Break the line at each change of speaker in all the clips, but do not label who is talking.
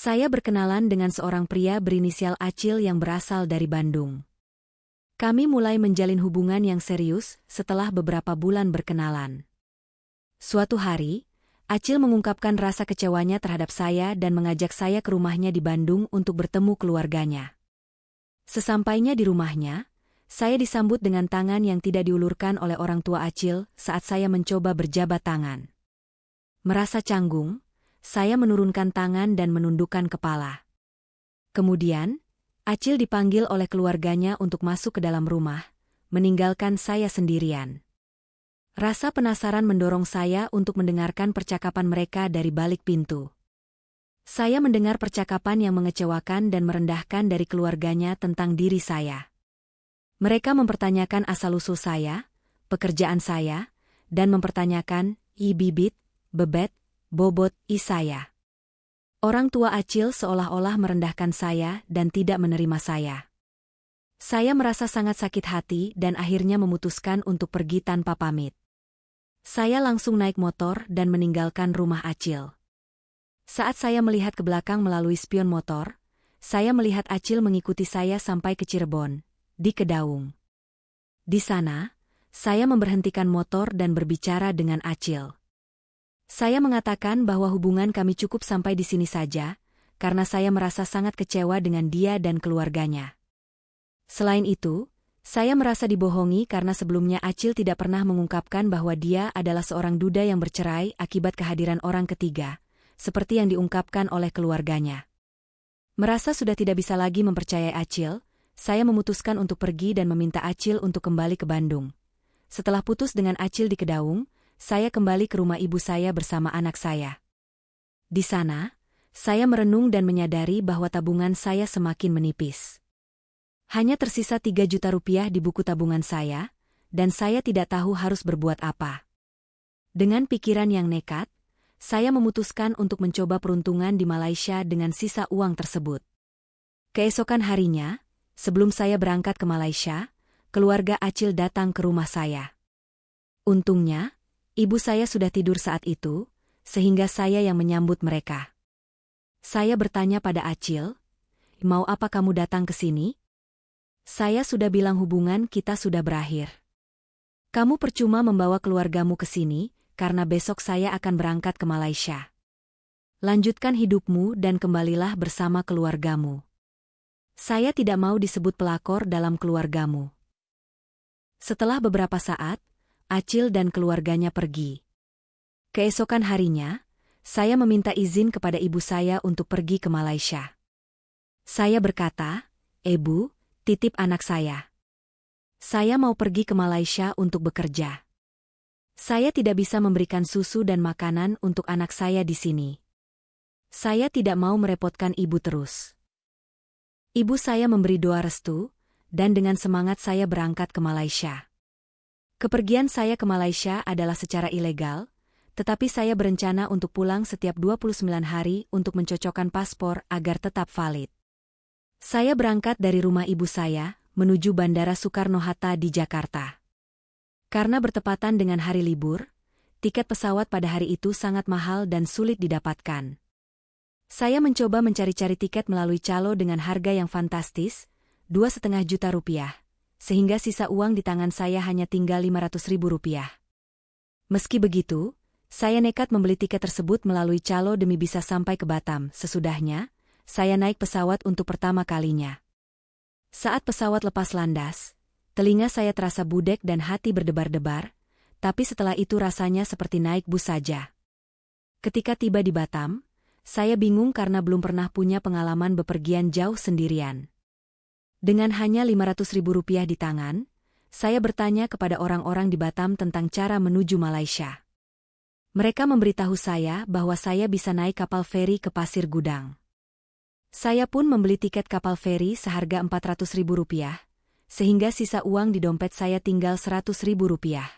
Saya berkenalan dengan seorang pria berinisial Acil yang berasal dari Bandung. Kami mulai menjalin hubungan yang serius setelah beberapa bulan berkenalan. Suatu hari, Acil mengungkapkan rasa kecewanya terhadap saya dan mengajak saya ke rumahnya di Bandung untuk bertemu keluarganya. Sesampainya di rumahnya, saya disambut dengan tangan yang tidak diulurkan oleh orang tua Acil saat saya mencoba berjabat tangan. Merasa canggung, saya menurunkan tangan dan menundukkan kepala. Kemudian, Acil dipanggil oleh keluarganya untuk masuk ke dalam rumah, meninggalkan saya sendirian. Rasa penasaran mendorong saya untuk mendengarkan percakapan mereka dari balik pintu. Saya mendengar percakapan yang mengecewakan dan merendahkan dari keluarganya tentang diri saya. Mereka mempertanyakan asal-usul saya, pekerjaan saya, dan mempertanyakan bibit, bebet, bobot saya. Orang tua Acil seolah-olah merendahkan saya dan tidak menerima saya. Saya merasa sangat sakit hati dan akhirnya memutuskan untuk pergi tanpa pamit. Saya langsung naik motor dan meninggalkan rumah Acil. Saat saya melihat ke belakang melalui spion motor, saya melihat Acil mengikuti saya sampai ke Cirebon, di Kedaung. Di sana, saya memberhentikan motor dan berbicara dengan Acil. Saya mengatakan bahwa hubungan kami cukup sampai di sini saja, karena saya merasa sangat kecewa dengan dia dan keluarganya. Selain itu, saya merasa dibohongi karena sebelumnya Acil tidak pernah mengungkapkan bahwa dia adalah seorang duda yang bercerai akibat kehadiran orang ketiga, seperti yang diungkapkan oleh keluarganya. Merasa sudah tidak bisa lagi mempercayai Acil, saya memutuskan untuk pergi dan meminta Acil untuk kembali ke Bandung. Setelah putus dengan Acil di Kedaung, saya kembali ke rumah ibu saya bersama anak saya. Di sana, saya merenung dan menyadari bahwa tabungan saya semakin menipis. Hanya tersisa 3 juta rupiah di buku tabungan saya, dan saya tidak tahu harus berbuat apa. Dengan pikiran yang nekat, saya memutuskan untuk mencoba peruntungan di Malaysia dengan sisa uang tersebut. Keesokan harinya, sebelum saya berangkat ke Malaysia, keluarga Acil datang ke rumah saya. Untungnya, ibu saya sudah tidur saat itu, sehingga saya yang menyambut mereka. Saya bertanya pada Acil, "Mau apa kamu datang ke sini?" "Saya sudah bilang hubungan kita sudah berakhir. Kamu percuma membawa keluargamu ke sini, karena besok saya akan berangkat ke Malaysia. Lanjutkan hidupmu dan kembalilah bersama keluargamu. Saya tidak mau disebut pelakor dalam keluargamu." Setelah beberapa saat, Acil dan keluarganya pergi. Keesokan harinya, saya meminta izin kepada ibu saya untuk pergi ke Malaysia. Saya berkata, "Ibu, titip anak saya. Saya mau pergi ke Malaysia untuk bekerja. Saya tidak bisa memberikan susu dan makanan untuk anak saya di sini. Saya tidak mau merepotkan ibu terus." Ibu saya memberi doa restu, dan dengan semangat saya berangkat ke Malaysia. Kepergian saya ke Malaysia adalah secara ilegal, tetapi saya berencana untuk pulang setiap 29 hari untuk mencocokkan paspor agar tetap valid. Saya berangkat dari rumah ibu saya, menuju Bandara Soekarno-Hatta di Jakarta. Karena bertepatan dengan hari libur, tiket pesawat pada hari itu sangat mahal dan sulit didapatkan. Saya mencoba mencari-cari tiket melalui calo dengan harga yang fantastis, 2,5 juta rupiah, sehingga sisa uang di tangan saya hanya tinggal 500.000 rupiah. Meski begitu, saya nekat membeli tiket tersebut melalui calo demi bisa sampai ke Batam. Sesudahnya, saya naik pesawat untuk pertama kalinya. Saat pesawat lepas landas, telinga saya terasa budek dan hati berdebar-debar, tapi setelah itu rasanya seperti naik bus saja. Ketika tiba di Batam, saya bingung karena belum pernah punya pengalaman bepergian jauh sendirian. Dengan hanya 500.000 rupiah di tangan, saya bertanya kepada orang-orang di Batam tentang cara menuju Malaysia. Mereka memberitahu saya bahwa saya bisa naik kapal feri ke Pasir Gudang. Saya pun membeli tiket kapal feri seharga 400.000 rupiah, sehingga sisa uang di dompet saya tinggal 100.000 rupiah.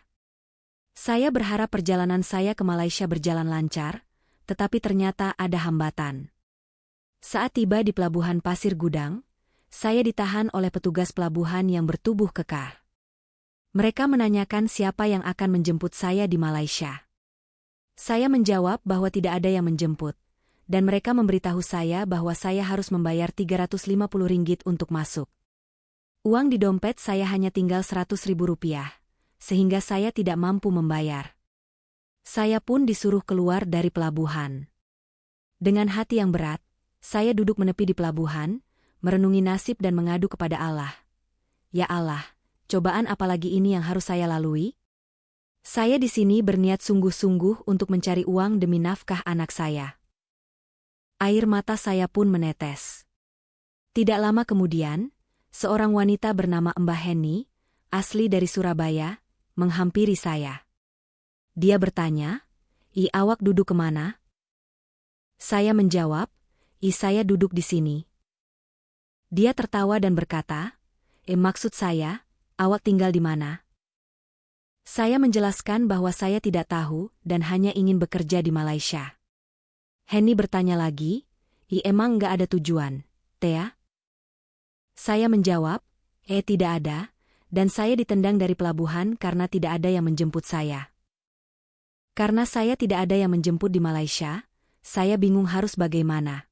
Saya berharap perjalanan saya ke Malaysia berjalan lancar, tetapi ternyata ada hambatan. Saat tiba di pelabuhan Pasir Gudang, saya ditahan oleh petugas pelabuhan yang bertubuh kekar. Mereka menanyakan siapa yang akan menjemput saya di Malaysia. Saya menjawab bahwa tidak ada yang menjemput, dan mereka memberitahu saya bahwa saya harus membayar 350 ringgit untuk masuk. Uang di dompet saya hanya tinggal 100.000 rupiah, sehingga saya tidak mampu membayar. Saya pun disuruh keluar dari pelabuhan. Dengan hati yang berat, saya duduk menepi di pelabuhan, merenungi nasib dan mengadu kepada Allah. Ya Allah, cobaan apa lagi ini yang harus saya lalui? Saya di sini berniat sungguh-sungguh untuk mencari uang demi nafkah anak saya. Air mata saya pun menetes. Tidak lama kemudian, seorang wanita bernama Mbah Heni, asli dari Surabaya, menghampiri saya. Dia bertanya, awak duduk kemana?" Saya menjawab, saya duduk di sini." Dia tertawa dan berkata, Maksud saya, awak tinggal di mana?" Saya menjelaskan bahwa saya tidak tahu dan hanya ingin bekerja di Malaysia. Heni bertanya lagi, emang nggak ada tujuan, Tea?" Saya menjawab, tidak ada, dan saya ditendang dari pelabuhan karena tidak ada yang menjemput saya. Karena saya tidak ada yang menjemput di Malaysia, saya bingung harus bagaimana.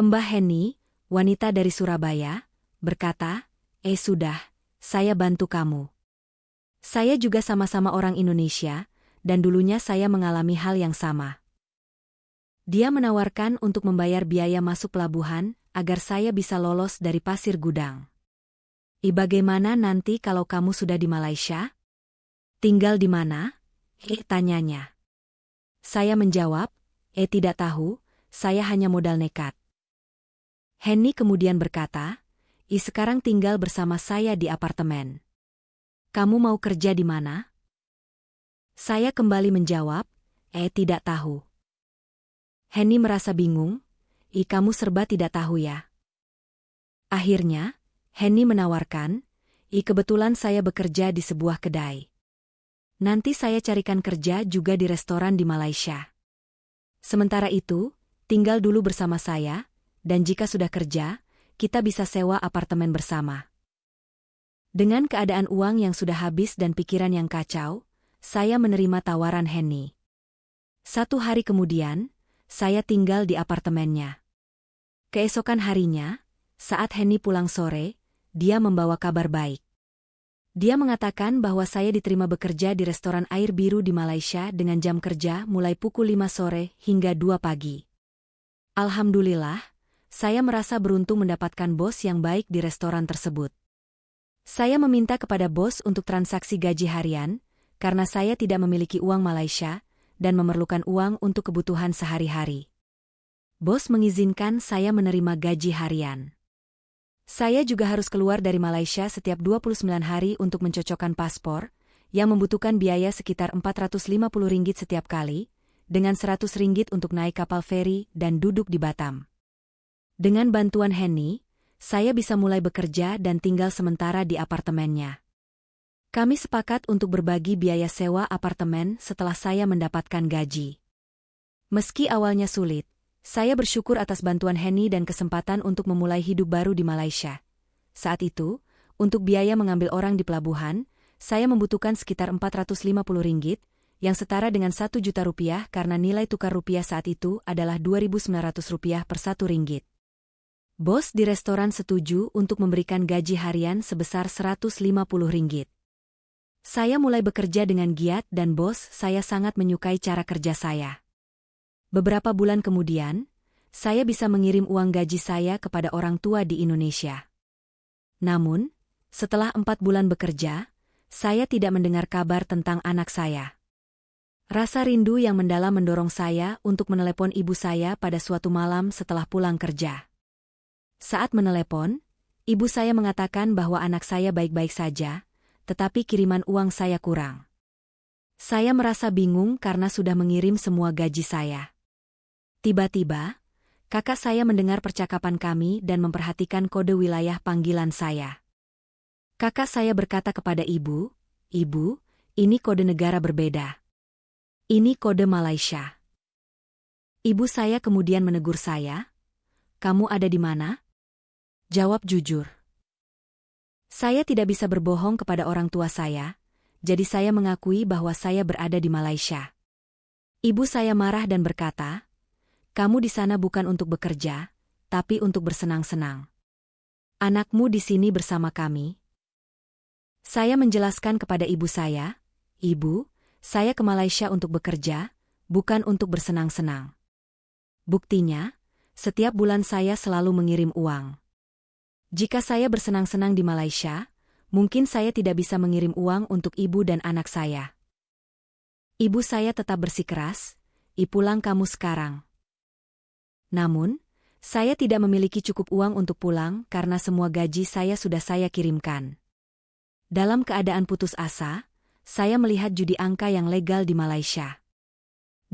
Mbah Heni, wanita dari Surabaya, berkata, sudah, saya bantu kamu. Saya juga sama-sama orang Indonesia, dan dulunya saya mengalami hal yang sama. Dia menawarkan untuk membayar biaya masuk pelabuhan, agar saya bisa lolos dari pasir gudang. Bagaimana nanti kalau kamu sudah di Malaysia? Tinggal di mana? Tanyanya. Saya menjawab, tidak tahu, saya hanya modal nekat. Heni kemudian berkata, sekarang tinggal bersama saya di apartemen. Kamu mau kerja di mana? Saya kembali menjawab, tidak tahu. Heni merasa bingung, kamu serba tidak tahu ya. Akhirnya, Heni menawarkan, kebetulan saya bekerja di sebuah kedai. Nanti saya carikan kerja juga di restoran di Malaysia. Sementara itu, tinggal dulu bersama saya, dan jika sudah kerja, kita bisa sewa apartemen bersama. Dengan keadaan uang yang sudah habis dan pikiran yang kacau, saya menerima tawaran Heni. 1 hari kemudian, saya tinggal di apartemennya. Keesokan harinya, saat Heni pulang sore, dia membawa kabar baik. Dia mengatakan bahwa saya diterima bekerja di restoran air biru di Malaysia dengan jam kerja mulai pukul 5 sore hingga 2 pagi. Alhamdulillah, saya merasa beruntung mendapatkan bos yang baik di restoran tersebut. Saya meminta kepada bos untuk transaksi gaji harian, karena saya tidak memiliki uang Malaysia dan memerlukan uang untuk kebutuhan sehari-hari. Bos mengizinkan saya menerima gaji harian. Saya juga harus keluar dari Malaysia setiap 29 hari untuk mencocokkan paspor, yang membutuhkan biaya sekitar 450 ringgit setiap kali, dengan 100 ringgit untuk naik kapal feri dan duduk di Batam. Dengan bantuan Heni, saya bisa mulai bekerja dan tinggal sementara di apartemennya. Kami sepakat untuk berbagi biaya sewa apartemen setelah saya mendapatkan gaji. Meski awalnya sulit, saya bersyukur atas bantuan Heni dan kesempatan untuk memulai hidup baru di Malaysia. Saat itu, untuk biaya mengambil orang di pelabuhan, saya membutuhkan sekitar 450 ringgit, yang setara dengan 1 juta rupiah karena nilai tukar rupiah saat itu adalah 2.900 rupiah per 1 ringgit. Bos di restoran setuju untuk memberikan gaji harian sebesar 150 ringgit. Saya mulai bekerja dengan giat dan bos saya sangat menyukai cara kerja saya. Beberapa bulan kemudian, saya bisa mengirim uang gaji saya kepada orang tua di Indonesia. Namun, setelah 4 bulan bekerja, saya tidak mendengar kabar tentang anak saya. Rasa rindu yang mendalam mendorong saya untuk menelepon ibu saya pada suatu malam setelah pulang kerja. Saat menelepon, ibu saya mengatakan bahwa anak saya baik-baik saja, tetapi kiriman uang saya kurang. Saya merasa bingung karena sudah mengirim semua gaji saya. Tiba-tiba, kakak saya mendengar percakapan kami dan memperhatikan kode wilayah panggilan saya. Kakak saya berkata kepada ibu, "Ibu, ini kode negara berbeda. Ini kode Malaysia." Ibu saya kemudian menegur saya, "Kamu ada di mana?" Jawab jujur. Saya tidak bisa berbohong kepada orang tua saya, jadi saya mengakui bahwa saya berada di Malaysia. Ibu saya marah dan berkata, Kamu di sana bukan untuk bekerja, tapi untuk bersenang-senang. Anakmu di sini bersama kami. Saya menjelaskan kepada ibu saya, Ibu, saya ke Malaysia untuk bekerja, bukan untuk bersenang-senang. Buktinya, setiap bulan saya selalu mengirim uang. Jika saya bersenang-senang di Malaysia, mungkin saya tidak bisa mengirim uang untuk ibu dan anak saya. Ibu saya tetap bersikeras, pulang kamu sekarang. Namun, saya tidak memiliki cukup uang untuk pulang karena semua gaji saya sudah saya kirimkan. Dalam keadaan putus asa, saya melihat judi angka yang legal di Malaysia.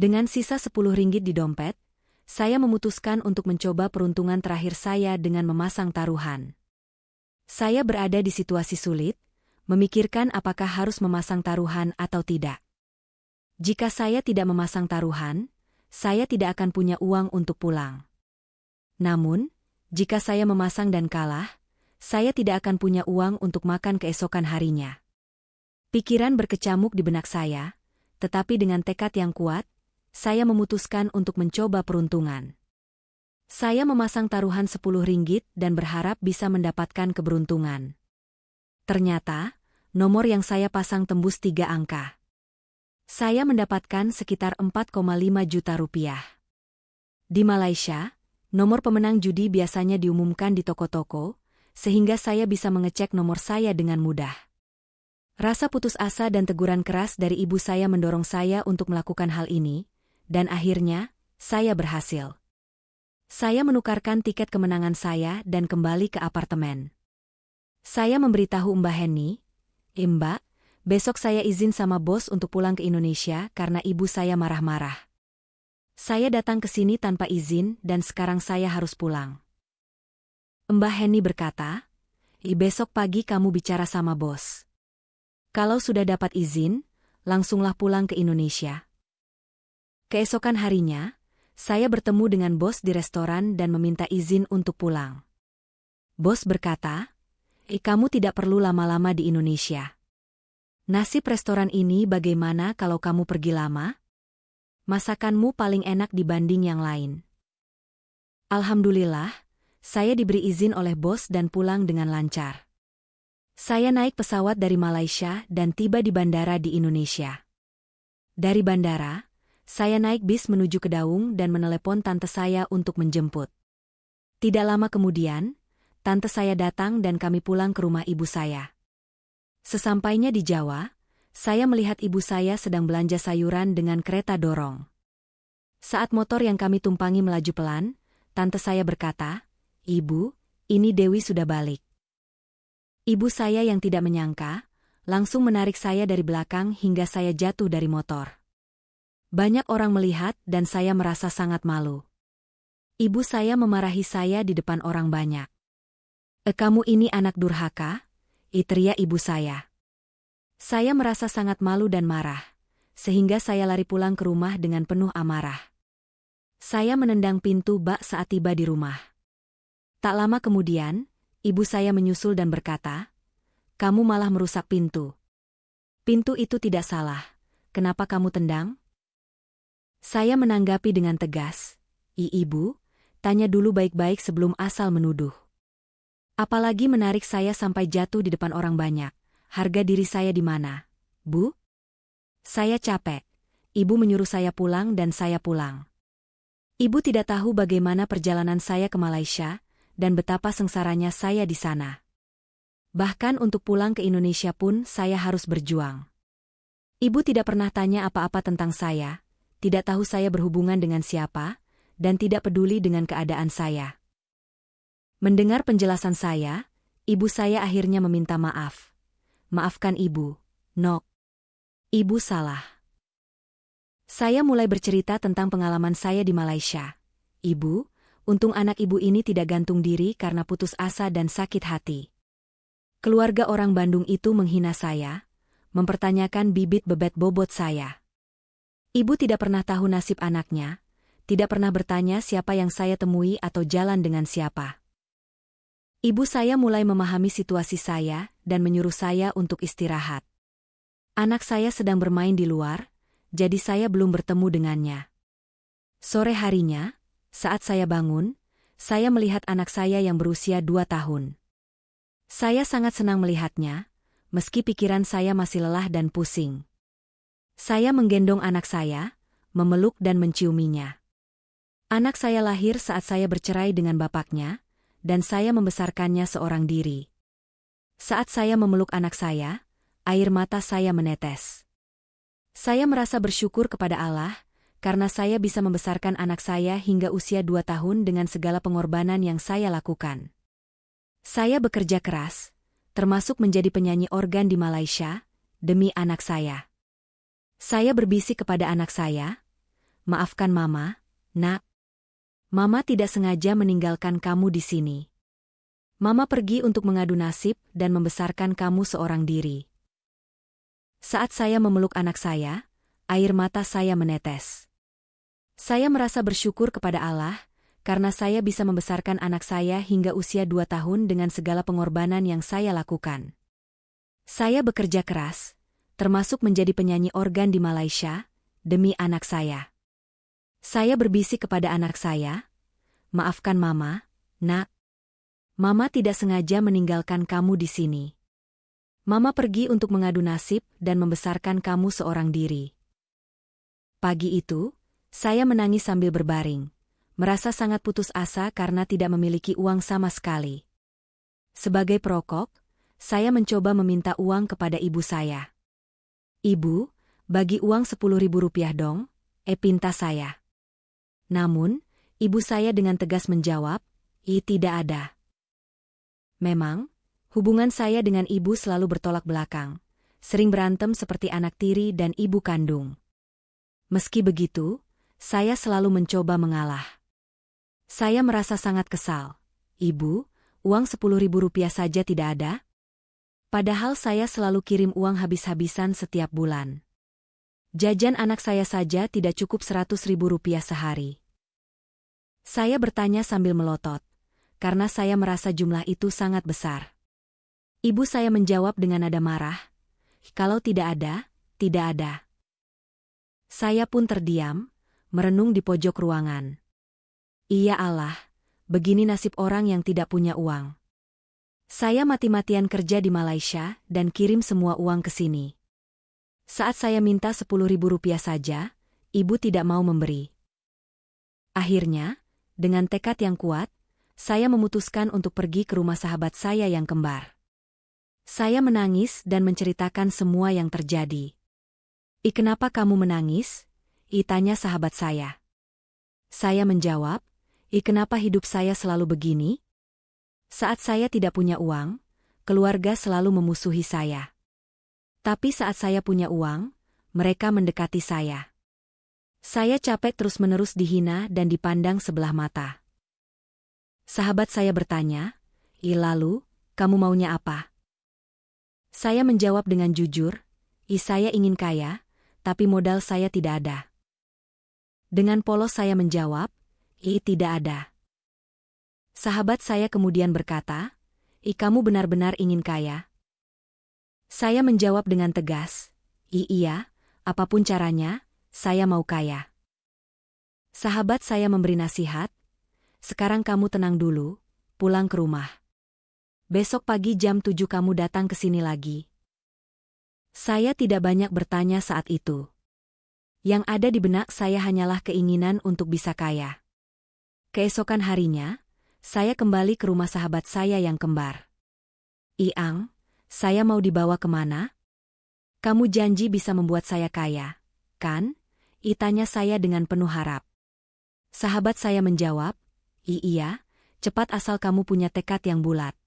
Dengan sisa 10 ringgit di dompet, saya memutuskan untuk mencoba peruntungan terakhir saya dengan memasang taruhan. Saya berada di situasi sulit, memikirkan apakah harus memasang taruhan atau tidak. Jika saya tidak memasang taruhan, saya tidak akan punya uang untuk pulang. Namun, jika saya memasang dan kalah, saya tidak akan punya uang untuk makan keesokan harinya. Pikiran berkecamuk di benak saya, tetapi dengan tekad yang kuat, saya memutuskan untuk mencoba peruntungan. Saya memasang taruhan 10 ringgit dan berharap bisa mendapatkan keberuntungan. Ternyata, nomor yang saya pasang tembus 3 angka. Saya mendapatkan sekitar 4,5 juta rupiah. Di Malaysia, nomor pemenang judi biasanya diumumkan di toko-toko, sehingga saya bisa mengecek nomor saya dengan mudah. Rasa putus asa dan teguran keras dari ibu saya mendorong saya untuk melakukan hal ini, dan akhirnya, saya berhasil. Saya menukarkan tiket kemenangan saya dan kembali ke apartemen. Saya memberitahu Mbak Henny, Mbak, besok saya izin sama bos untuk pulang ke Indonesia karena ibu saya marah-marah. Saya datang ke sini tanpa izin dan sekarang saya harus pulang. Mbak Henny berkata, besok pagi kamu bicara sama bos. Kalau sudah dapat izin, langsunglah pulang ke Indonesia. Keesokan harinya, saya bertemu dengan bos di restoran dan meminta izin untuk pulang. Bos berkata, kamu tidak perlu lama-lama di Indonesia. Nasib restoran ini bagaimana kalau kamu pergi lama? Masakanmu paling enak dibanding yang lain. Alhamdulillah, saya diberi izin oleh bos dan pulang dengan lancar. Saya naik pesawat dari Malaysia dan tiba di bandara di Indonesia. Dari bandara, saya naik bis menuju ke Daung dan menelepon tante saya untuk menjemput. Tidak lama kemudian, tante saya datang dan kami pulang ke rumah ibu saya. Sesampainya di Jawa, saya melihat ibu saya sedang belanja sayuran dengan kereta dorong. Saat motor yang kami tumpangi melaju pelan, tante saya berkata, "Ibu, ini Dewi sudah balik." Ibu saya yang tidak menyangka, langsung menarik saya dari belakang hingga saya jatuh dari motor. Banyak orang melihat dan saya merasa sangat malu. Ibu saya memarahi saya di depan orang banyak. Kamu ini anak durhaka?" teriak ibu saya. Saya merasa sangat malu dan marah, sehingga saya lari pulang ke rumah dengan penuh amarah. Saya menendang pintu bak saat tiba di rumah. Tak lama kemudian, ibu saya menyusul dan berkata, "Kamu malah merusak pintu. Pintu itu tidak salah, kenapa kamu tendang?" Saya menanggapi dengan tegas, Ibu, tanya dulu baik-baik sebelum asal menuduh. Apalagi menarik saya sampai jatuh di depan orang banyak. Harga diri saya di mana, Bu?" "Saya capek. Ibu menyuruh saya pulang dan saya pulang." Ibu tidak tahu bagaimana perjalanan saya ke Malaysia dan betapa sengsaranya saya di sana. Bahkan untuk pulang ke Indonesia pun saya harus berjuang. Ibu tidak pernah tanya apa-apa tentang saya, tidak tahu saya berhubungan dengan siapa, dan tidak peduli dengan keadaan saya. Mendengar penjelasan saya, ibu saya akhirnya meminta maaf. "Maafkan ibu, Nok. Ibu salah." Saya mulai bercerita tentang pengalaman saya di Malaysia. "Ibu, untung anak ibu ini tidak gantung diri karena putus asa dan sakit hati. Keluarga orang Bandung itu menghina saya, mempertanyakan bibit bebet bobot saya. Ibu tidak pernah tahu nasib anaknya, tidak pernah bertanya siapa yang saya temui atau jalan dengan siapa." Ibu saya mulai memahami situasi saya dan menyuruh saya untuk istirahat. Anak saya sedang bermain di luar, jadi saya belum bertemu dengannya. Sore harinya, Saat saya bangun, saya melihat anak saya yang berusia 2 tahun. Saya sangat senang melihatnya, meski pikiran saya masih lelah dan pusing. Saya menggendong anak saya, memeluk dan menciuminya. Anak saya lahir saat saya bercerai dengan bapaknya, dan saya membesarkannya seorang diri. Saat saya memeluk anak saya, air mata saya menetes. Saya merasa bersyukur kepada Allah, karena saya bisa membesarkan anak saya hingga usia 2 tahun dengan segala pengorbanan yang saya lakukan. Saya bekerja keras, termasuk menjadi penyanyi organ di Malaysia, demi anak saya. Saya berbisik kepada anak saya, "Maafkan Mama, Nak. Mama tidak sengaja meninggalkan kamu di sini. Mama pergi untuk mengadu nasib dan membesarkan kamu seorang diri." Saat saya memeluk anak saya, air mata saya menetes. Saya merasa bersyukur kepada Allah, karena saya bisa membesarkan anak saya hingga usia 2 tahun dengan segala pengorbanan yang saya lakukan. Saya bekerja keras, termasuk menjadi penyanyi organ di Malaysia, demi anak saya. Saya berbisik kepada anak saya, "Maafkan Mama, Nak. Mama tidak sengaja meninggalkan kamu di sini. Mama pergi untuk mengadu nasib dan membesarkan kamu seorang diri." Pagi itu, saya menangis sambil berbaring, merasa sangat putus asa karena tidak memiliki uang sama sekali. Sebagai perokok, saya mencoba meminta uang kepada ibu saya. "Ibu, bagi uang 10.000 rupiah dong," pinta saya. Namun, ibu saya dengan tegas menjawab, "Tidak ada." Memang, hubungan saya dengan ibu selalu bertolak belakang, sering berantem seperti anak tiri dan ibu kandung. Meski begitu, saya selalu mencoba mengalah. Saya merasa sangat kesal. "Ibu, uang 10.000 rupiah saja tidak ada? Padahal saya selalu kirim uang habis-habisan setiap bulan. Jajan anak saya saja tidak cukup 100.000 rupiah sehari." Saya bertanya sambil melotot, karena saya merasa jumlah itu sangat besar. Ibu saya menjawab dengan nada marah, "Kalau tidak ada, tidak ada." Saya pun terdiam, merenung di pojok ruangan. Ya Allah, begini nasib orang yang tidak punya uang. Saya mati-matian kerja di Malaysia dan kirim semua uang ke sini. Saat saya minta 10.000 rupiah saja, ibu tidak mau memberi. Akhirnya, dengan tekad yang kuat, saya memutuskan untuk pergi ke rumah sahabat saya yang kembar. Saya menangis dan menceritakan semua yang terjadi. Kenapa kamu menangis?" tanya sahabat saya. Saya menjawab, Kenapa hidup saya selalu begini? Saat saya tidak punya uang, keluarga selalu memusuhi saya. Tapi saat saya punya uang, mereka mendekati saya. Saya capek terus-menerus dihina dan dipandang sebelah mata." Sahabat saya bertanya, Lalu, kamu maunya apa?" Saya menjawab dengan jujur, Saya ingin kaya, tapi modal saya tidak ada." Dengan polos saya menjawab, Tidak ada." Sahabat saya kemudian berkata, Kamu benar-benar ingin kaya?" Saya menjawab dengan tegas, Iya, apapun caranya, saya mau kaya." Sahabat saya memberi nasihat, "Sekarang kamu tenang dulu, pulang ke rumah. Besok pagi jam 7 kamu datang ke sini lagi." Saya tidak banyak bertanya saat itu. Yang ada di benak saya hanyalah keinginan untuk bisa kaya. Keesokan harinya, saya kembali ke rumah sahabat saya yang kembar. "Iang, saya mau dibawa kemana? Kamu janji bisa membuat saya kaya, kan?" tanya saya dengan penuh harap. Sahabat saya menjawab, Iya, cepat asal kamu punya tekad yang bulat.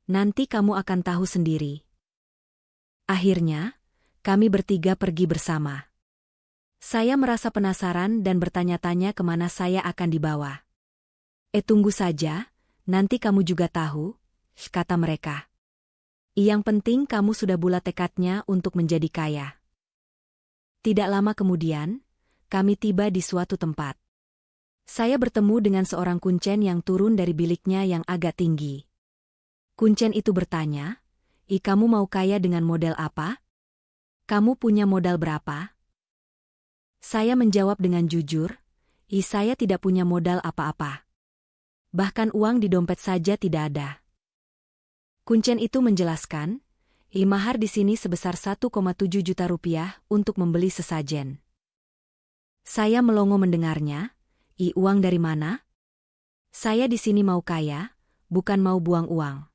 Nanti kamu akan tahu sendiri." Akhirnya, kami bertiga pergi bersama. Saya merasa penasaran dan bertanya-tanya kemana saya akan dibawa. Tunggu saja, nanti kamu juga tahu," kata mereka. "Yang penting kamu sudah bulat tekadnya untuk menjadi kaya." Tidak lama kemudian, kami tiba di suatu tempat. Saya bertemu dengan seorang kuncen yang turun dari biliknya yang agak tinggi. Kuncen itu bertanya, Kamu mau kaya dengan model apa? Kamu punya modal berapa?" Saya menjawab dengan jujur, Saya tidak punya modal apa-apa. Bahkan uang di dompet saja tidak ada. Kuncen itu menjelaskan, mahar di sini sebesar 1,7 juta rupiah untuk membeli sesajen. Saya melongo mendengarnya. Uang dari mana? Saya di sini mau kaya, bukan mau buang uang.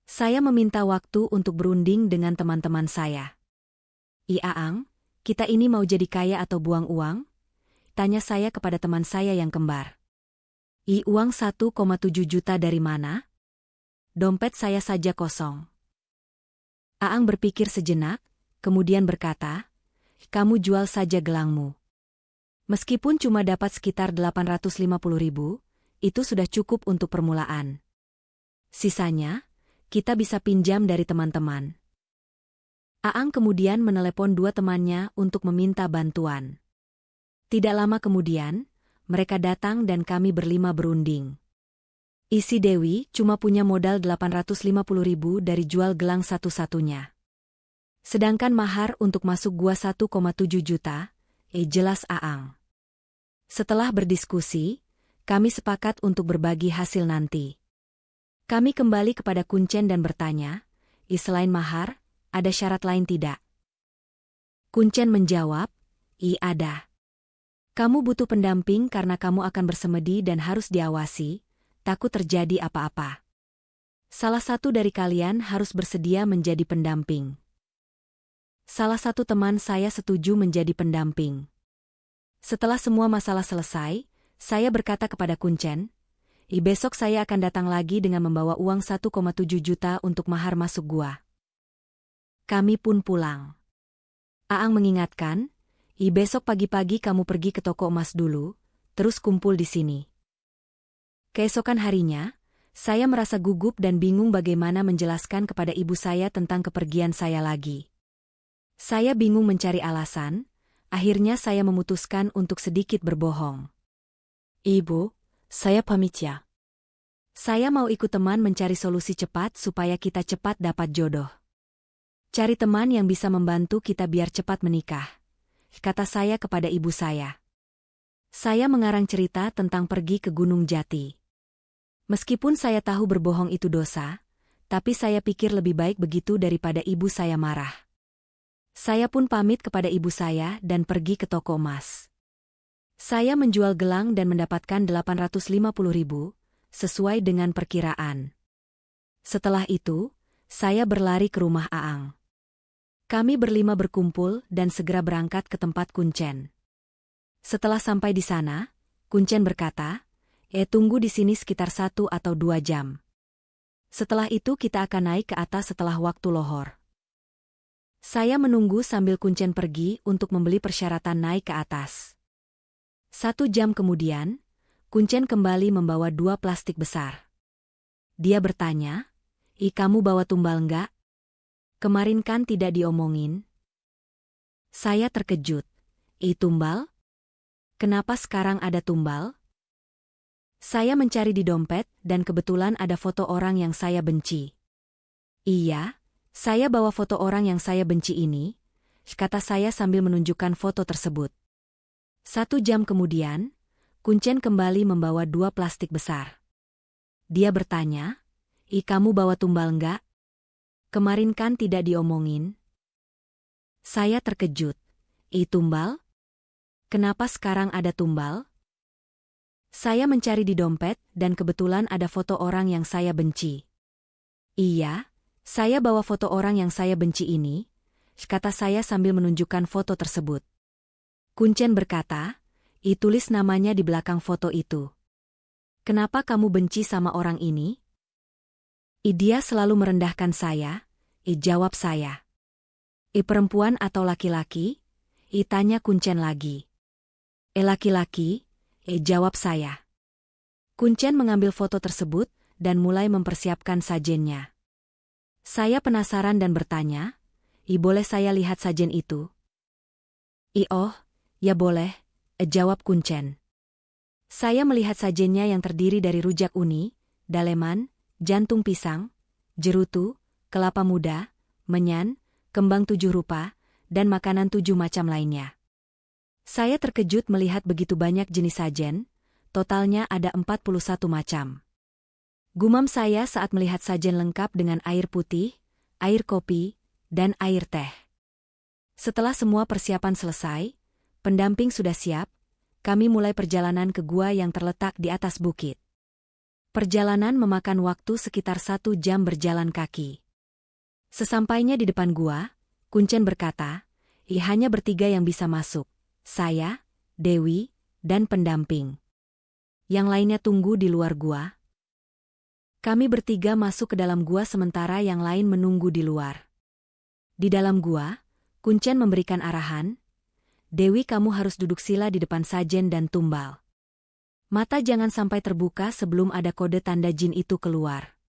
Saya meminta waktu untuk berunding dengan teman-teman saya. Aang, kita ini mau jadi kaya atau buang uang? Tanya saya kepada teman saya yang kembar. Uang 1,7 juta dari mana? Dompet saya saja kosong. Aang berpikir sejenak, kemudian berkata, kamu jual saja gelangmu. Meskipun cuma dapat sekitar 850.000, itu sudah cukup untuk permulaan. Sisanya, kita bisa pinjam dari teman-teman. Aang kemudian menelepon dua temannya untuk meminta bantuan. Tidak lama kemudian, mereka datang dan kami berlima berunding. Si Dewi cuma punya modal 850.000 dari jual gelang satu-satunya. Sedangkan mahar untuk masuk gua 1,7 juta, jelas Aang. Setelah berdiskusi, kami sepakat untuk berbagi hasil nanti. Kami kembali kepada Kuncen dan bertanya, selain mahar, ada syarat lain tidak? Kuncen menjawab, ada. Kamu butuh pendamping karena kamu akan bersemedi dan harus diawasi, takut terjadi apa-apa. Salah satu dari kalian harus bersedia menjadi pendamping. Salah satu teman saya setuju menjadi pendamping. Setelah semua masalah selesai, saya berkata kepada Kuncen, besok saya akan datang lagi dengan membawa uang 1,7 juta untuk mahar masuk gua. Kami pun pulang. Aang mengingatkan, besok pagi-pagi kamu pergi ke toko emas dulu, terus kumpul di sini. Keesokan harinya, saya merasa gugup dan bingung bagaimana menjelaskan kepada ibu saya tentang kepergian saya lagi. Saya bingung mencari alasan, akhirnya saya memutuskan untuk sedikit berbohong. Ibu, saya pamit ya. Saya mau ikut teman mencari solusi cepat supaya kita cepat dapat jodoh. Cari teman yang bisa membantu kita biar cepat menikah, kata saya kepada ibu saya. Saya mengarang cerita tentang pergi ke Gunung Jati. Meskipun saya tahu berbohong itu dosa, tapi saya pikir lebih baik begitu daripada ibu saya marah. Saya pun pamit kepada ibu saya dan pergi ke toko emas. Saya menjual gelang dan mendapatkan 850.000, sesuai dengan perkiraan. Setelah itu, saya berlari ke rumah Aang. Kami berlima berkumpul dan segera berangkat ke tempat Kuncen. Setelah sampai di sana, Kuncen berkata, tunggu di sini sekitar 1 atau 2 jam. Setelah itu kita akan naik ke atas setelah waktu lohor. Saya menunggu sambil Kuncen pergi untuk membeli persyaratan naik ke atas. 1 jam kemudian, Kuncen kembali membawa 2 plastik besar. Dia bertanya, kamu bawa tumbal enggak? Kemarin kan tidak diomongin. Saya terkejut. Tumbal? Kenapa sekarang ada tumbal? Saya mencari di dompet dan kebetulan ada foto orang yang saya benci. Iya, saya bawa foto orang yang saya benci ini, kata saya sambil menunjukkan foto tersebut. 1 jam kemudian, Kuncen kembali membawa 2 plastik besar. Dia bertanya, kamu bawa tumbal enggak? Kemarin kan tidak diomongin. Saya terkejut. Tumbal? Kenapa sekarang ada tumbal? Saya mencari di dompet dan kebetulan ada foto orang yang saya benci. Iya, saya bawa foto orang yang saya benci ini, kata saya sambil menunjukkan foto tersebut. Kuncen berkata, tulis namanya di belakang foto itu. Kenapa kamu benci sama orang ini? Dia selalu merendahkan saya, jawab saya. Perempuan atau laki-laki? Tanya Kuncen lagi. Laki-laki, jawab saya. Kuncen mengambil foto tersebut dan mulai mempersiapkan sajennya. Saya penasaran dan bertanya, boleh saya lihat sajen itu? Oh, ya boleh, jawab Kuncen. Saya melihat sajennya yang terdiri dari rujak uni, daleman, jantung pisang, jerutu, kelapa muda, menyan, kembang 7 rupa, dan makanan 7 macam lainnya. Saya terkejut melihat begitu banyak jenis sajen, totalnya ada 41 macam. Gumam saya saat melihat sajen lengkap dengan air putih, air kopi, dan air teh. Setelah semua persiapan selesai, pendamping sudah siap, kami mulai perjalanan ke gua yang terletak di atas bukit. Perjalanan memakan waktu sekitar 1 jam berjalan kaki. Sesampainya di depan gua, Kuncen berkata, hanya bertiga yang bisa masuk, saya, Dewi, dan pendamping. Yang lainnya tunggu di luar gua. Kami bertiga masuk ke dalam gua sementara yang lain menunggu di luar. Di dalam gua, Kuncen memberikan arahan, Dewi kamu harus duduk sila di depan sajen dan tumbal. Mata jangan sampai terbuka sebelum ada kode tanda jin itu keluar.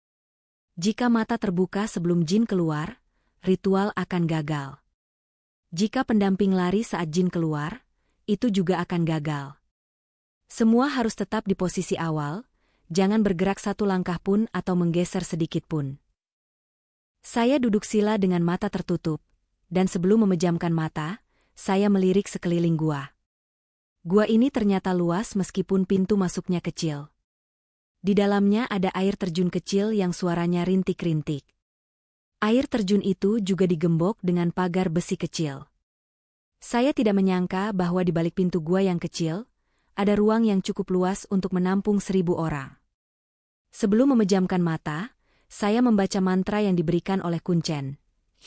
Jika mata terbuka sebelum jin keluar, ritual akan gagal. Jika pendamping lari saat jin keluar, itu juga akan gagal. Semua harus tetap di posisi awal, jangan bergerak satu langkah pun atau menggeser sedikit pun. Saya duduk sila dengan mata tertutup, dan sebelum memejamkan mata, saya melirik sekeliling gua. Gua ini ternyata luas meskipun pintu masuknya kecil. Di dalamnya ada air terjun kecil yang suaranya rintik-rintik. Air terjun itu juga digembok dengan pagar besi kecil. Saya tidak menyangka bahwa di balik pintu gua yang kecil, ada ruang yang cukup luas untuk menampung 1.000 orang. Sebelum memejamkan mata, saya membaca mantra yang diberikan oleh Kuncen.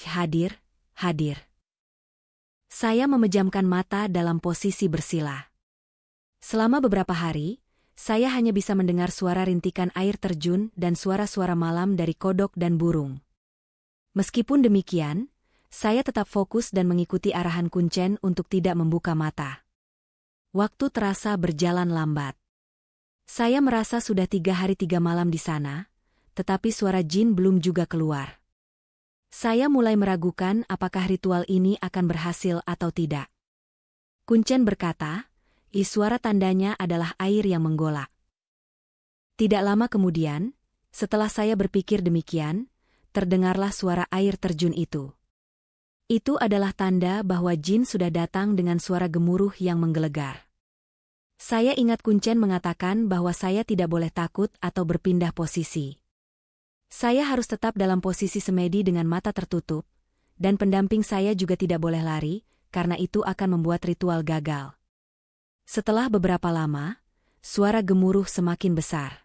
Hadir, hadir. Saya memejamkan mata dalam posisi bersila. Selama beberapa hari, saya hanya bisa mendengar suara rintikan air terjun dan suara-suara malam dari kodok dan burung. Meskipun demikian, saya tetap fokus dan mengikuti arahan Kuncen untuk tidak membuka mata. Waktu terasa berjalan lambat. Saya merasa sudah 3 hari 3 malam di sana, tetapi suara jin belum juga keluar. Saya mulai meragukan apakah ritual ini akan berhasil atau tidak. Kuncen berkata, suara tandanya adalah air yang menggolak. Tidak lama kemudian, setelah saya berpikir demikian, terdengarlah suara air terjun itu. Itu adalah tanda bahwa jin sudah datang dengan suara gemuruh yang menggelegar. Saya ingat Kuncen mengatakan bahwa saya tidak boleh takut atau berpindah posisi. Saya harus tetap dalam posisi semedi dengan mata tertutup, dan pendamping saya juga tidak boleh lari, karena itu akan membuat ritual gagal. Setelah beberapa lama, suara gemuruh semakin besar.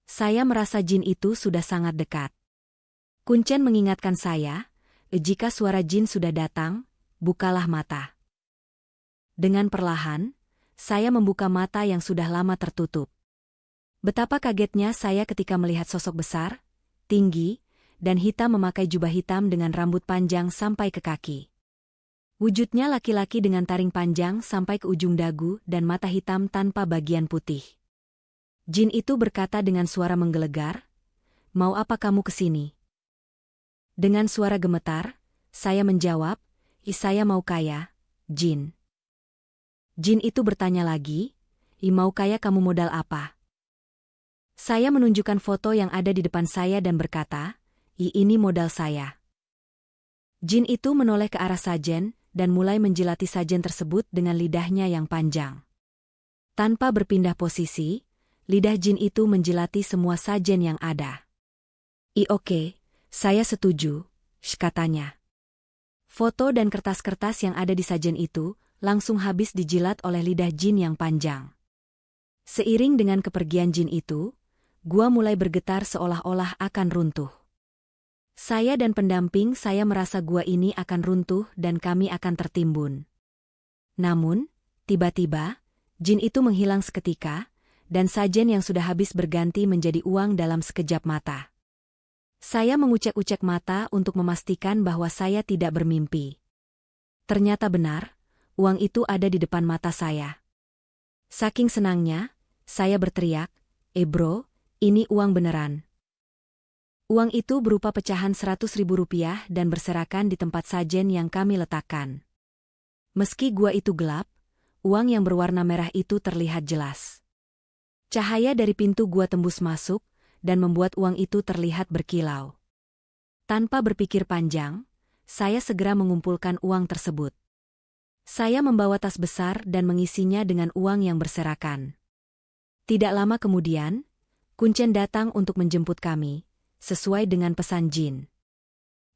Saya merasa jin itu sudah sangat dekat. Kuncen mengingatkan saya, jika suara jin sudah datang, bukalah mata. Dengan perlahan, saya membuka mata yang sudah lama tertutup. Betapa kagetnya saya ketika melihat sosok besar, tinggi, dan hitam memakai jubah hitam dengan rambut panjang sampai ke kaki. Wujudnya laki-laki dengan taring panjang sampai ke ujung dagu dan mata hitam tanpa bagian putih. Jin itu berkata dengan suara menggelegar, "Mau apa kamu kesini?" Dengan suara gemetar, saya menjawab, saya mau kaya, Jin." Jin itu bertanya lagi, mau kaya kamu modal apa?" Saya menunjukkan foto yang ada di depan saya dan berkata, ini modal saya." Jin itu menoleh ke arah sajen dan mulai menjilati sajen tersebut dengan lidahnya yang panjang. Tanpa berpindah posisi, lidah jin itu menjilati semua sajen yang ada. Oke, saya setuju, katanya. Foto dan kertas-kertas yang ada di sajen itu langsung habis dijilat oleh lidah jin yang panjang. Seiring dengan kepergian jin itu, gua mulai bergetar seolah-olah akan runtuh. Saya dan pendamping saya merasa gua ini akan runtuh dan kami akan tertimbun. Namun, tiba-tiba, jin itu menghilang seketika, dan sajen yang sudah habis berganti menjadi uang dalam sekejap mata. Saya mengucek-ucek mata untuk memastikan bahwa saya tidak bermimpi. Ternyata benar, uang itu ada di depan mata saya. Saking senangnya, saya berteriak, bro, ini uang beneran." Uang itu berupa pecahan 100.000 rupiah dan berserakan di tempat sajen yang kami letakkan. Meski gua itu gelap, uang yang berwarna merah itu terlihat jelas. Cahaya dari pintu gua tembus masuk, dan membuat uang itu terlihat berkilau. Tanpa berpikir panjang, saya segera mengumpulkan uang tersebut. Saya membawa tas besar dan mengisinya dengan uang yang berserakan. Tidak lama kemudian, Kuncen datang untuk menjemput kami, sesuai dengan pesan Jin.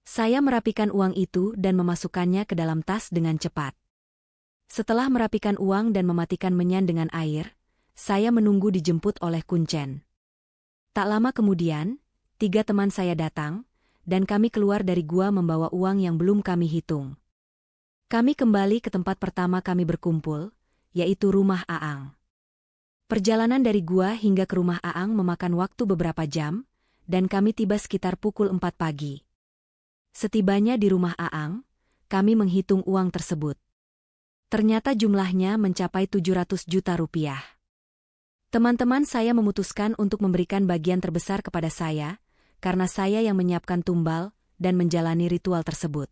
Saya merapikan uang itu dan memasukkannya ke dalam tas dengan cepat. Setelah merapikan uang dan mematikan menyan dengan air, saya menunggu dijemput oleh Kuncen. Tak lama kemudian, 3 teman saya datang, dan kami keluar dari gua membawa uang yang belum kami hitung. Kami kembali ke tempat pertama kami berkumpul, yaitu rumah Aang. Perjalanan dari gua hingga ke rumah Aang memakan waktu beberapa jam, dan kami tiba sekitar pukul 4 pagi. Setibanya di rumah Aang, kami menghitung uang tersebut. Ternyata jumlahnya mencapai 700 juta rupiah. Teman-teman saya memutuskan untuk memberikan bagian terbesar kepada saya, karena saya yang menyiapkan tumbal dan menjalani ritual tersebut.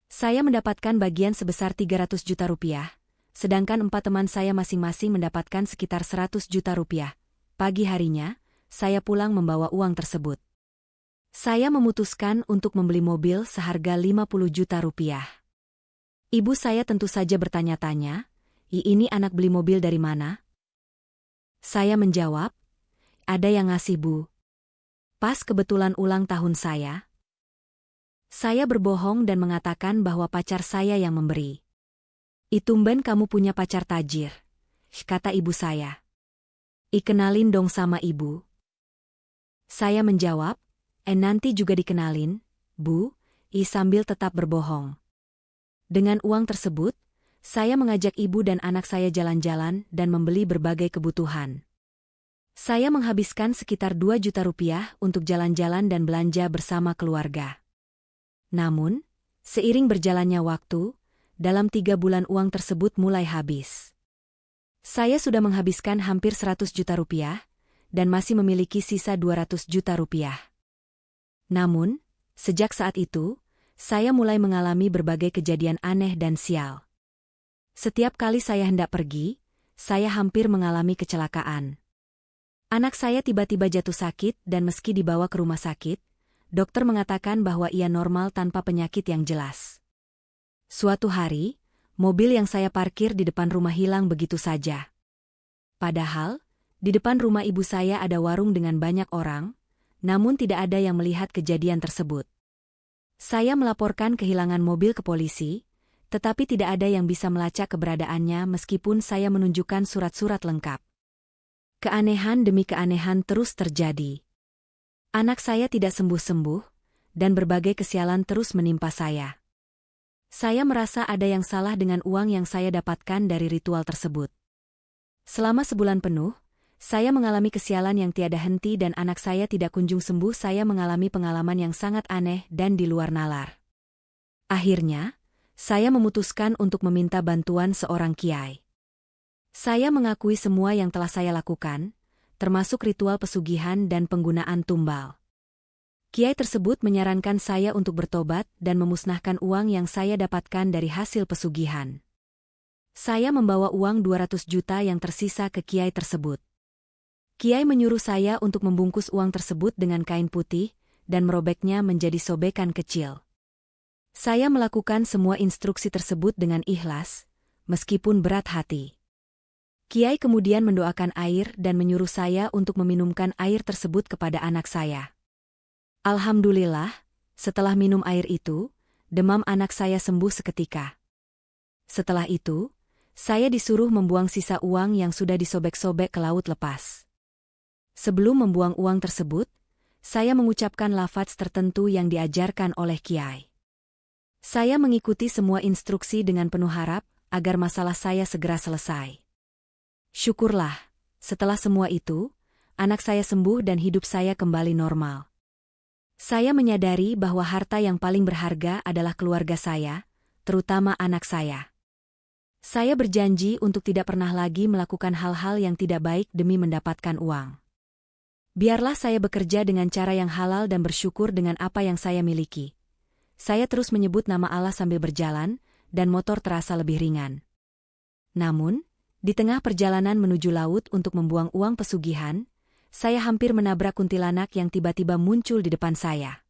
Saya mendapatkan bagian sebesar 300 juta rupiah, sedangkan 4 teman saya masing-masing mendapatkan sekitar 100 juta rupiah. Pagi harinya, saya pulang membawa uang tersebut. Saya memutuskan untuk membeli mobil seharga 50 juta rupiah. Ibu saya tentu saja bertanya-tanya, "Ini anak beli mobil dari mana?" Saya menjawab, "Ada yang ngasih, Bu. Pas kebetulan ulang tahun saya." Saya berbohong dan mengatakan bahwa pacar saya yang memberi. "Itumben kamu punya pacar tajir," kata ibu saya. "Ikenalin dong sama ibu." Saya menjawab, nanti juga dikenalin, Bu," sambil tetap berbohong. Dengan uang tersebut, saya mengajak ibu dan anak saya jalan-jalan dan membeli berbagai kebutuhan. Saya menghabiskan sekitar 2 juta rupiah untuk jalan-jalan dan belanja bersama keluarga. Namun, seiring berjalannya waktu, dalam 3 bulan uang tersebut mulai habis. Saya sudah menghabiskan hampir 100 juta rupiah, dan masih memiliki sisa 200 juta rupiah. Namun, sejak saat itu, saya mulai mengalami berbagai kejadian aneh dan sial. Setiap kali saya hendak pergi, saya hampir mengalami kecelakaan. Anak saya tiba-tiba jatuh sakit dan meski dibawa ke rumah sakit, dokter mengatakan bahwa ia normal tanpa penyakit yang jelas. Suatu hari, mobil yang saya parkir di depan rumah hilang begitu saja. Padahal, di depan rumah ibu saya ada warung dengan banyak orang, namun tidak ada yang melihat kejadian tersebut. Saya melaporkan kehilangan mobil ke polisi, tetapi tidak ada yang bisa melacak keberadaannya meskipun saya menunjukkan surat-surat lengkap. Keanehan demi keanehan terus terjadi. Anak saya tidak sembuh-sembuh, dan berbagai kesialan terus menimpa saya. Saya merasa ada yang salah dengan uang yang saya dapatkan dari ritual tersebut. Selama sebulan penuh, saya mengalami kesialan yang tiada henti dan anak saya tidak kunjung sembuh. Saya mengalami pengalaman yang sangat aneh dan di luar nalar. Akhirnya, saya memutuskan untuk meminta bantuan seorang kiai. Saya mengakui semua yang telah saya lakukan, termasuk ritual pesugihan dan penggunaan tumbal. Kiai tersebut menyarankan saya untuk bertobat dan memusnahkan uang yang saya dapatkan dari hasil pesugihan. Saya membawa uang 200 juta yang tersisa ke kiai tersebut. Kiai menyuruh saya untuk membungkus uang tersebut dengan kain putih dan merobeknya menjadi sobekan kecil. Saya melakukan semua instruksi tersebut dengan ikhlas, meskipun berat hati. Kiai kemudian mendoakan air dan menyuruh saya untuk meminumkan air tersebut kepada anak saya. Alhamdulillah, setelah minum air itu, demam anak saya sembuh seketika. Setelah itu, saya disuruh membuang sisa uang yang sudah disobek-sobek ke laut lepas. Sebelum membuang uang tersebut, saya mengucapkan lafaz tertentu yang diajarkan oleh kiai. Saya mengikuti semua instruksi dengan penuh harap agar masalah saya segera selesai. Syukurlah, setelah semua itu, anak saya sembuh dan hidup saya kembali normal. Saya menyadari bahwa harta yang paling berharga adalah keluarga saya, terutama anak saya. Saya berjanji untuk tidak pernah lagi melakukan hal-hal yang tidak baik demi mendapatkan uang. Biarlah saya bekerja dengan cara yang halal dan bersyukur dengan apa yang saya miliki. Saya terus menyebut nama Allah sambil berjalan, dan motor terasa lebih ringan. Namun, di tengah perjalanan menuju laut untuk membuang uang pesugihan, saya hampir menabrak kuntilanak yang tiba-tiba muncul di depan saya.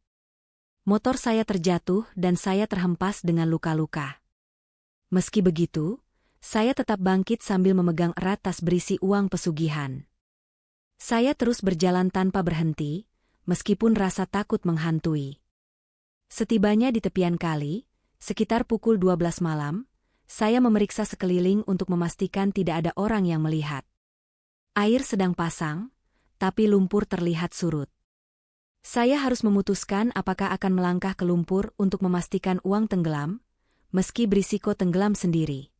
Motor saya terjatuh dan saya terhempas dengan luka-luka. Meski begitu, saya tetap bangkit sambil memegang erat tas berisi uang pesugihan. Saya terus berjalan tanpa berhenti, meskipun rasa takut menghantui. Setibanya di tepian kali, sekitar pukul 12 malam, saya memeriksa sekeliling untuk memastikan tidak ada orang yang melihat. Air sedang pasang, tapi lumpur terlihat surut. Saya harus memutuskan apakah akan melangkah ke lumpur untuk memastikan uang tenggelam, meski berisiko tenggelam sendiri.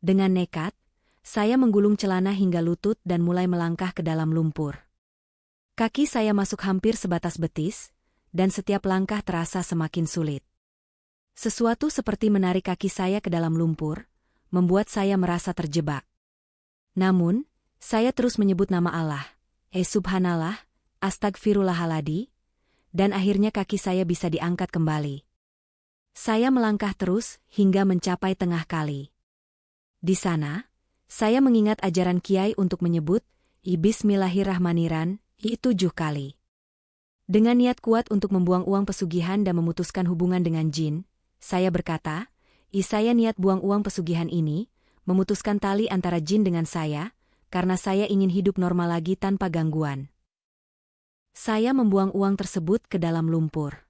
Dengan nekat, saya menggulung celana hingga lutut dan mulai melangkah ke dalam lumpur. Kaki saya masuk hampir sebatas betis, dan setiap langkah terasa semakin sulit. Sesuatu seperti menarik kaki saya ke dalam lumpur, membuat saya merasa terjebak. Namun, saya terus menyebut nama Allah, Subhanallah, Astagfirullahaladzim, dan akhirnya kaki saya bisa diangkat kembali. Saya melangkah terus hingga mencapai tengah kali. Di sana, saya mengingat ajaran Kiai untuk menyebut Bismillahirrahmanirrahim 7 kali. Dengan niat kuat untuk membuang uang pesugihan dan memutuskan hubungan dengan jin, saya berkata, saya niat buang uang pesugihan ini, memutuskan tali antara jin dengan saya, karena saya ingin hidup normal lagi tanpa gangguan. Saya membuang uang tersebut ke dalam lumpur.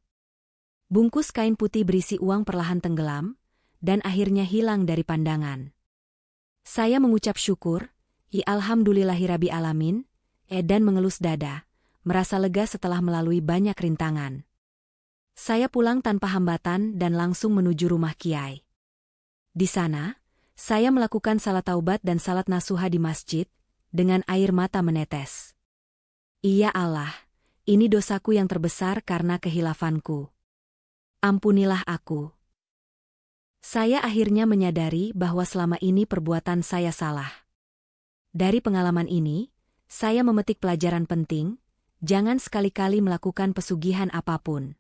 Bungkus kain putih berisi uang perlahan tenggelam, dan akhirnya hilang dari pandangan. Saya mengucap syukur, Alhamdulillahirabbil alamin, dan mengelus dada, merasa lega setelah melalui banyak rintangan. Saya pulang tanpa hambatan dan langsung menuju rumah Kiai. Di sana, saya melakukan salat taubat dan salat nasuha di masjid, dengan air mata menetes. Ya Allah, ini dosaku yang terbesar karena kehilafanku. Ampunilah aku. Saya akhirnya menyadari bahwa selama ini perbuatan saya salah. Dari pengalaman ini, saya memetik pelajaran penting, jangan sekali-kali melakukan pesugihan apapun.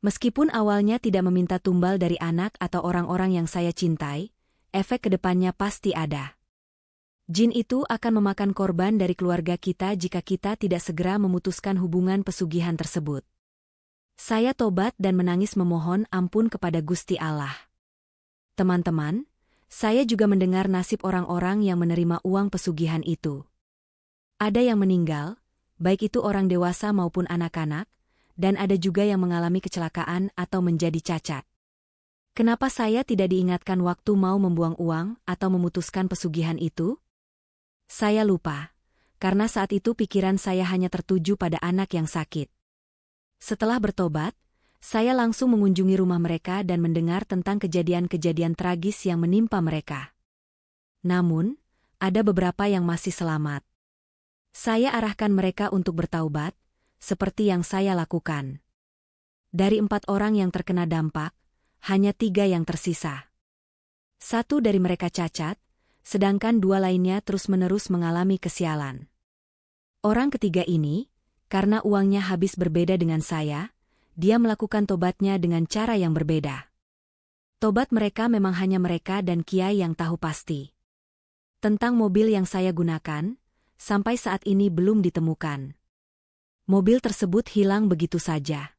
Meskipun awalnya tidak meminta tumbal dari anak atau orang-orang yang saya cintai, efek kedepannya pasti ada. Jin itu akan memakan korban dari keluarga kita jika kita tidak segera memutuskan hubungan pesugihan tersebut. Saya tobat dan menangis memohon ampun kepada Gusti Allah. Teman-teman, saya juga mendengar nasib orang-orang yang menerima uang pesugihan itu. Ada yang meninggal, baik itu orang dewasa maupun anak-anak, dan ada juga yang mengalami kecelakaan atau menjadi cacat. Kenapa saya tidak diingatkan waktu mau membuang uang atau memutuskan pesugihan itu? Saya lupa, karena saat itu pikiran saya hanya tertuju pada anak yang sakit. Setelah bertobat, saya langsung mengunjungi rumah mereka dan mendengar tentang kejadian-kejadian tragis yang menimpa mereka. Namun, ada beberapa yang masih selamat. Saya arahkan mereka untuk bertaubat, seperti yang saya lakukan. Dari 4 orang yang terkena dampak, hanya 3 yang tersisa. 1 dari mereka cacat, sedangkan 2 lainnya terus-menerus mengalami kesialan. Orang ketiga ini, karena uangnya habis berbeda dengan saya, dia melakukan tobatnya dengan cara yang berbeda. Tobat mereka memang hanya mereka dan Kiai yang tahu pasti. Tentang mobil yang saya gunakan, sampai saat ini belum ditemukan. Mobil tersebut hilang begitu saja.